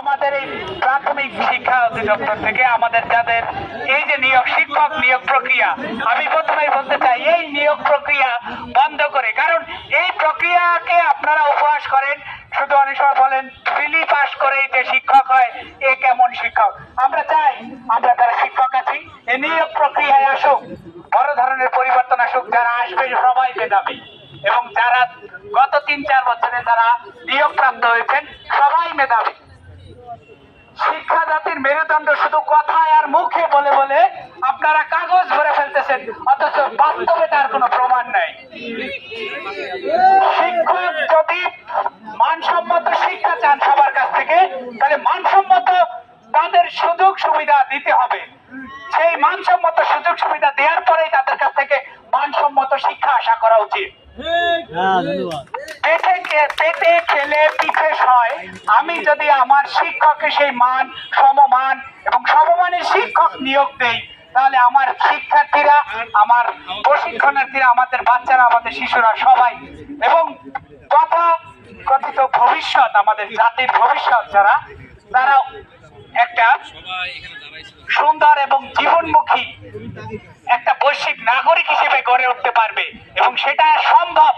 আমাদের এই প্রাথমিক শিক্ষা অধিদপ্তর থেকে আমাদের যাদের এই যে নিয়োগ শিক্ষক নিয়োগ প্রক্রিয়া, আমি প্রথমেই বলতে চাই এই নিয়োগ প্রক্রিয়া বন্ধ করে, কারণ এই প্রক্রিয়াকে আপনারা উপহাস করেন। শুধু অনেক সময় বলেন প্রিলি পাস করেই যে শিক্ষক হয়, এ কেমন শিক্ষক। আমরা চাই আমরা যারা শিক্ষক আছি এই নিয়োগ প্রক্রিয়ায় আসুক, বড় ধরনের পরিবর্তন আসুক। যারা আসবে সবাই মেধাবী, এবং যারা গত ৩-৪ বছরে যারা নিয়োগ প্রাপ্ত হয়েছেন সবাই মেধাবী। শিক্ষা জাতির মেরুদণ্ড শুধু কথায় আর মুখে বলে বলে আপনারা কাগজ ভরে ফেলতেছেন, অথচ বাস্তবে তার কোনো প্রমাণ নাই। শিক্ষক যদি মানসম্মত শিক্ষা চান সবার কাছ থেকে, তাহলে মানসম্মত তাদের সুযোগ সুবিধা দিতে হবে। সেই মানসম্মত সুযোগ সুবিধা দেওয়ার পরেই তাদের কাছ থেকে মানসম্মত শিক্ষা আশা করা উচিত। পেটে খেলে পিঠে সয়, আমি যদি আমার শিক্ষককে সেই মান সমমান এবং সমমানের শিক্ষক নিয়োগ দেই, তাহলে আমার শিক্ষার্থীরা, আমার প্রশিক্ষণার্থীরা, আমাদের বাচ্চারা, আমাদের শিশুরা সবাই, এবং তথাকথিত ভবিষ্যৎ, আমাদের জাতির ভবিষ্যৎ যারা, তারা একটা সুন্দর এবং জীবনমুখী একটা বৈশ্বিক নাগরিক হিসেবে গড়ে উঠতে পারবে, এবং সেটা সম্ভব।